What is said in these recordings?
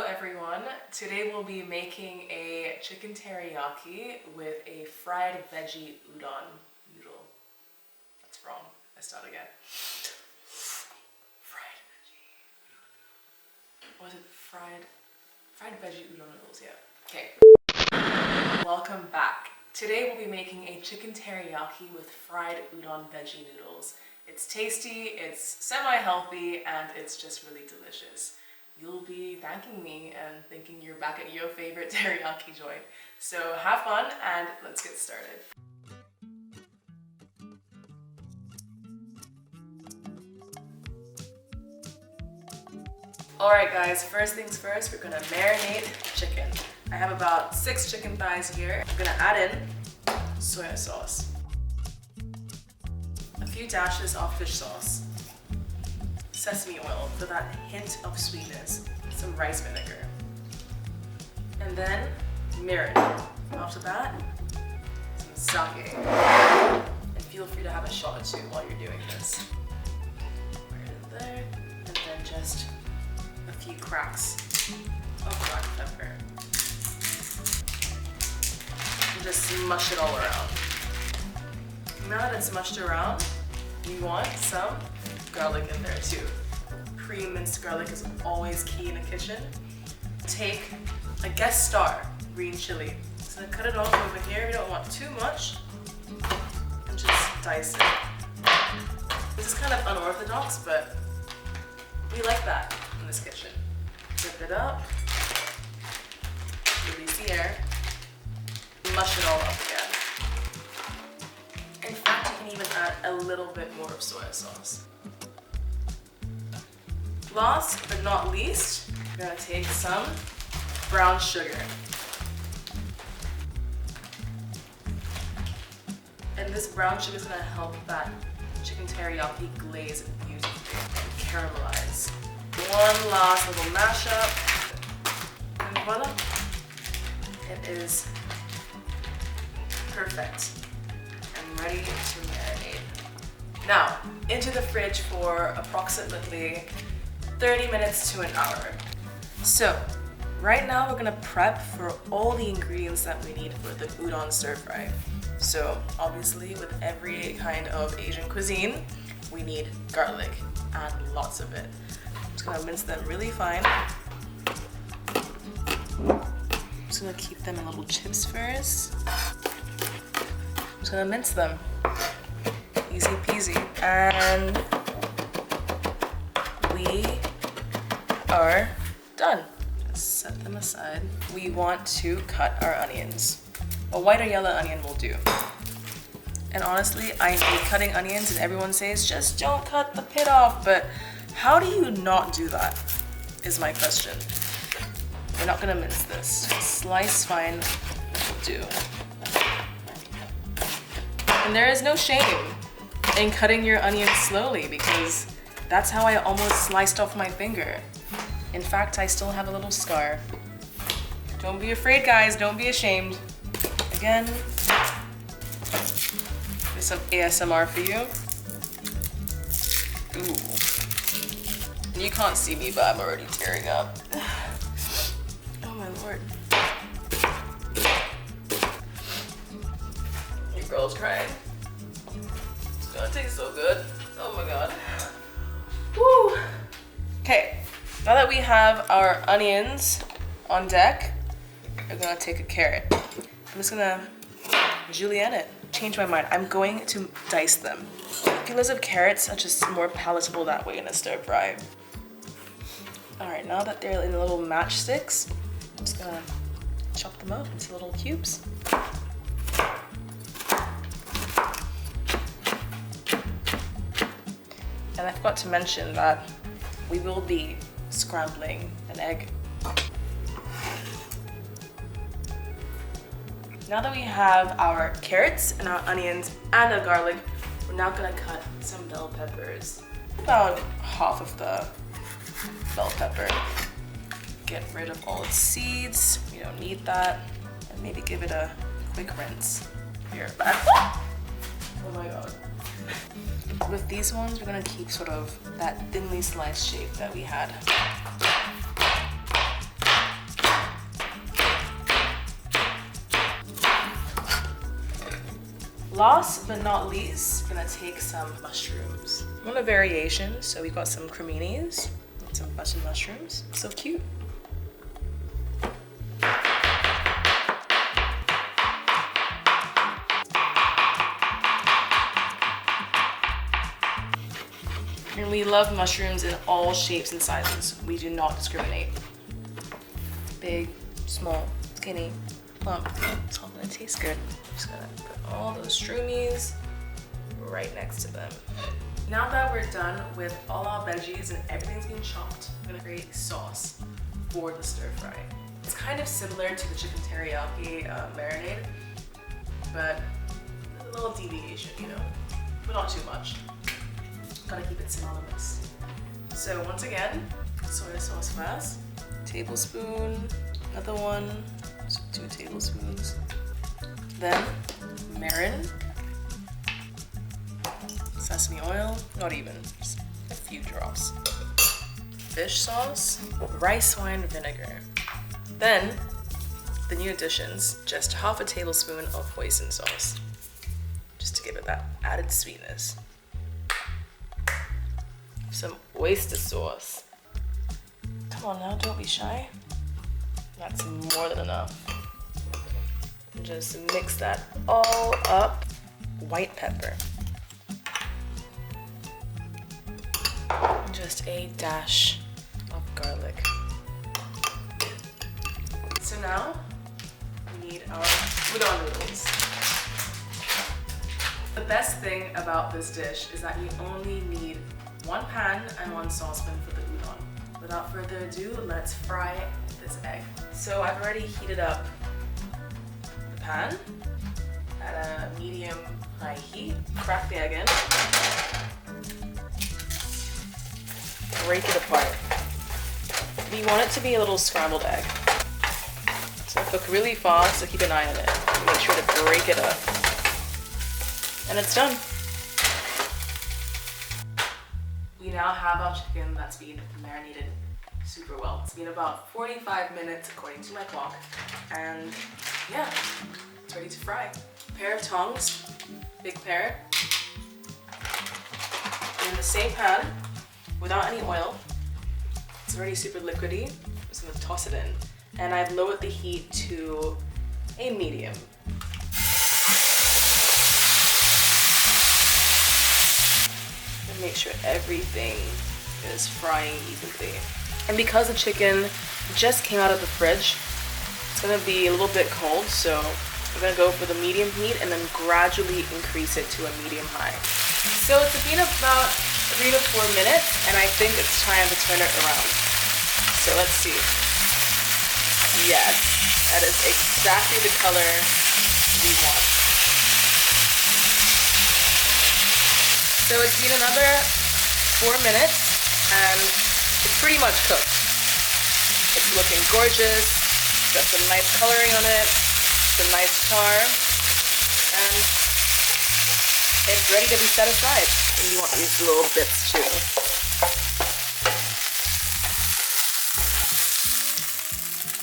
everyone. Today we'll be making a chicken teriyaki with a fried veggie udon noodle. That's wrong. Let's start again. Fried veggie. Was it fried veggie udon noodles? Yeah. Okay. Welcome back. Today we'll be making a chicken teriyaki with fried udon veggie noodles. It's tasty, it's semi-healthy, and it's just really delicious. You'll be thanking me and thinking you're back at your favorite teriyaki joint. So have fun and let's get started. Alright guys, first things first, we're gonna marinate chicken. I have about 6 chicken thighs here. I'm gonna add in soya sauce, a few dashes of fish sauce, sesame oil for that hint of sweetness, some rice vinegar, and then Mirin. After that, some sake. And feel free to have a shot or two while you're doing this. Right in there, and then just a few cracks of black pepper. And just mush it all around. Now that it's mushed around, we want some garlic in there too. Pre-minced garlic is always key in the kitchen. Take a guest star green chili. So cut it off over here. We don't want too much. And just dice it. This is kind of unorthodox, but we like that in this kitchen. Zip it up. Release the air. Mush it all up again. In fact, you can even add a little bit more of soya sauce. Last but not least, we're gonna take some brown sugar. And this brown sugar is gonna help that chicken teriyaki glaze beautifully and caramelize. One last little mashup, and voila, it is perfect and ready to marinate. Now, into the fridge for approximately 30 minutes to an hour. So, right now we're gonna prep for all the ingredients that we need for the udon stir fry. So, obviously with every kind of Asian cuisine, we need garlic and lots of it. I'm just gonna mince them really fine. I'm just gonna keep them in little chips first. I'm just gonna mince them. Easy peasy. And we are done. Just set them aside. We want to cut our onions. A white or yellow onion will do. And honestly, I hate cutting onions and everyone says just don't cut the pit off, but how do you not do that is my question. We're not gonna mince this. Slice fine will do. And there is no shame in cutting your onions slowly because that's how I almost sliced off my finger. In fact, I still have a little scar. Don't be afraid, guys. Don't be ashamed. Again, there's some ASMR for you. Ooh. You can't see me, but I'm already tearing up. Oh my lord. Your girl's crying. It's gonna taste so good. Oh my god. Woo. Okay. Now that we have our onions on deck, we're gonna take a carrot. I'm just gonna julienne it. Change my mind. I'm going to dice them. Peelers of carrots are just more palatable that way in a stir fry. Alright, now that they're in little matchsticks, I'm just gonna chop them up into little cubes. And I forgot to mention that we will be scrambling an egg. Now that we have our carrots and our onions and our garlic, we're now gonna cut some bell peppers. About half of the bell pepper. Get rid of all its seeds. We don't need that. And maybe give it a quick rinse. Here, back. Oh my god. With these ones, we're gonna keep sort of that thinly sliced shape that we had. Last but not least, I'm gonna take some mushrooms. I want a variation, so we got some creminis, some button mushrooms. So cute. And we love mushrooms in all shapes and sizes. We do not discriminate. Big, small, skinny, plump. It's all gonna taste good. I'm just gonna put all those shroomies right next to them. Now that we're done with all our veggies and everything's been chopped, I'm gonna create sauce for the stir fry. It's kind of similar to the chicken teriyaki marinade, but a little deviation, you know, but not too much. Gotta keep it synonymous. So once again, soy sauce first, tablespoon, another one, so 2 tablespoons. Then Mirin, sesame oil, not even, just a few drops. Fish sauce, rice wine vinegar. Then the new additions, just half a tablespoon of hoisin sauce, just to give it that added sweetness. Some oyster sauce. Come on now, don't be shy. That's more than enough. And just mix that all up. White pepper. Just a dash of garlic. So now we need our udon noodles. The best thing about this dish is that you only need 1 pan and 1 saucepan for the udon. Without further ado, let's fry this egg. So I've already heated up the pan at a medium-high heat. Crack the egg in. Break it apart. We want it to be a little scrambled egg. So cook really fast, so keep an eye on it. Make sure to break it up. And it's done. We now have our chicken that's been marinated super well. It's been about 45 minutes according to my clock. And yeah, it's ready to fry. Pair of tongs, big pair. In the same pan, without any oil. It's already super liquidy. I'm just gonna toss it in. And I've lowered the heat to a medium. Make sure everything is frying evenly. And because the chicken just came out of the fridge, it's gonna be a little bit cold, so we're gonna go for the medium heat and then gradually increase it to a medium-high. So it's been about 3 to 4 minutes, and I think it's time to turn it around. So let's see. Yes, that is exactly the color we want. So it's been another 4 minutes and it's pretty much cooked. It's looking gorgeous, got some nice coloring on it, some nice char, and it's ready to be set aside. And you want these little bits too.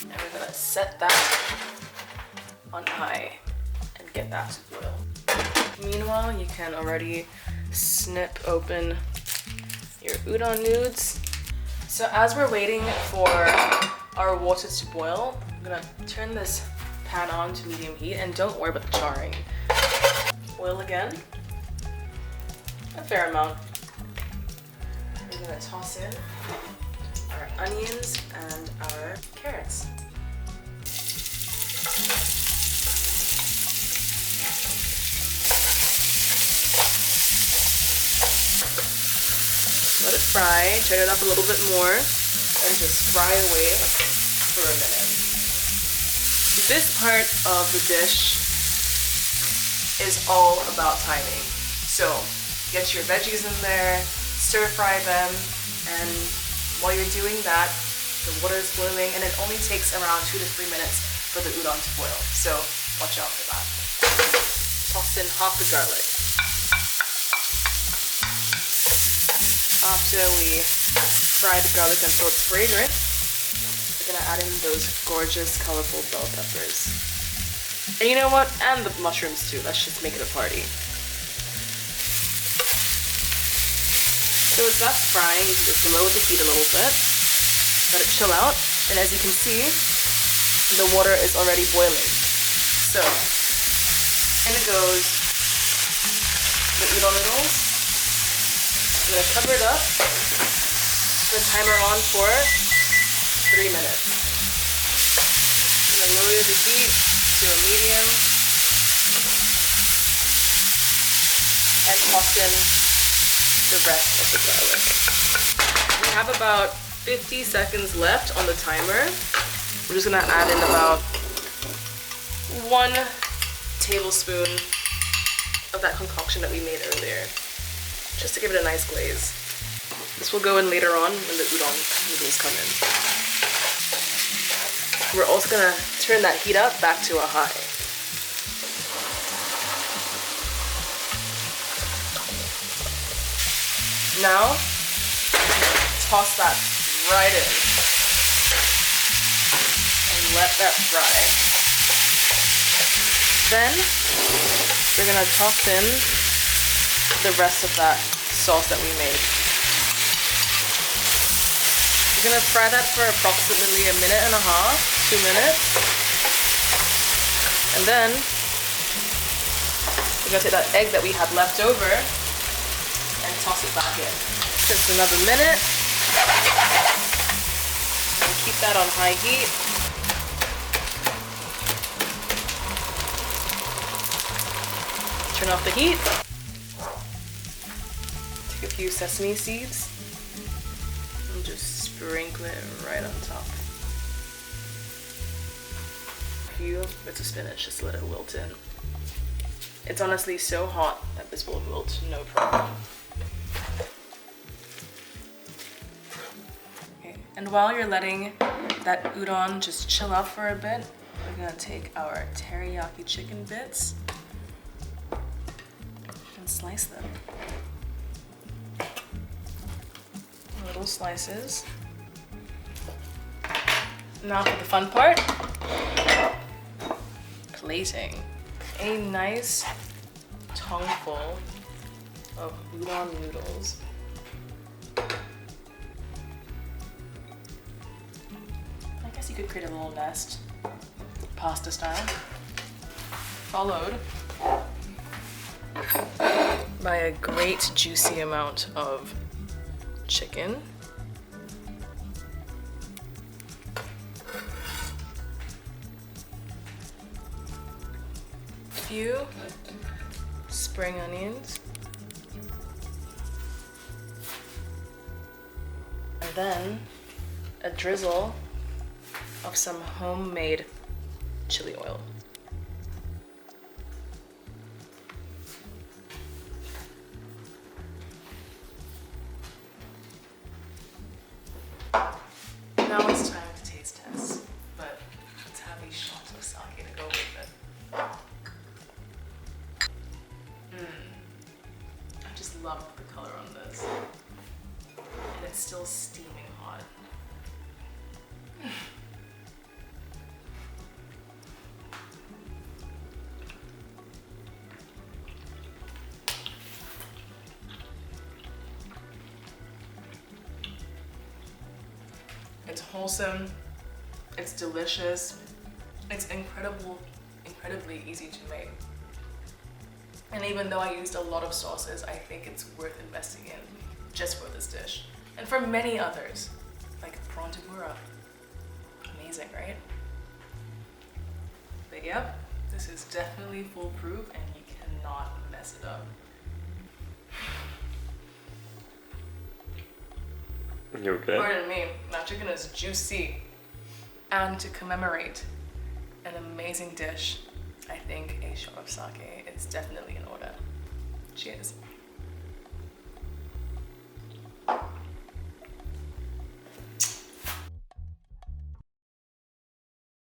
And we're gonna set that on high and get that to boil. Meanwhile, you can already snip open your udon Noods. So as we're waiting for our water to boil, I'm gonna turn this pan on to medium heat, and don't worry about the charring. Oil again, a fair amount. We're gonna toss in our onions and our carrots. Let it fry, turn it up a little bit more, and just fry away for a minute. This part of the dish is all about timing. So get your veggies in there, stir fry them, and while you're doing that, the water is boiling, and it only takes around 2 to 3 minutes for the udon to boil. So watch out for that. Toss in half the garlic. After we fry the garlic until it's fragrant, we're gonna add in those gorgeous, colorful bell peppers. And you know what? And the mushrooms too. Let's just make it a party. So as that's frying, you can just lower the heat a little bit, let it chill out, and as you can see, the water is already boiling. So, in it goes the udon noodles. I'm gonna cover it up, put the timer on for 3 minutes. I'm gonna lower the heat to a medium, and toss in the rest of the garlic. We have about 50 seconds left on the timer. We're just gonna add in about 1 tablespoon of that concoction that we made earlier, just to give it a nice glaze. This will go in later on when the udon noodles come in. We're also gonna turn that heat up back to a high. Now, toss that right in and let that fry. Then, we're gonna toss in the rest of that sauce that we made. We're gonna fry that for approximately 1.5 minutes, 2 minutes. And then, we're gonna take that egg that we had left over and toss it back in. Just another minute. And keep that on high heat. Turn off the heat. Take a few sesame seeds and just sprinkle it right on top. A few bits of spinach, just let it wilt in. It's honestly so hot that this will wilt no problem. And while you're letting that udon just chill out for a bit, we're gonna take our teriyaki chicken bits and slice them. Little slices. Now for the fun part, plating. A nice tongueful of udon noodles. You could create a little nest, pasta style, followed by a great juicy amount of chicken, a few spring onions, and then a drizzle of some homemade chili oil. Now it's time to taste test, but let's have a shot of sake to go with it. I just love the color on this, and it's still steaming hot. It's wholesome, it's delicious, it's incredibly easy to make. And even though I used a lot of sauces, I think it's worth investing in just for this dish. And for many others, like prawn tempura. Amazing, right? But yep, this is definitely foolproof and you cannot mess it up. You're okay? Pardon me, that chicken is juicy. And to commemorate an amazing dish, I think a shot of sake is definitely in order. Cheers.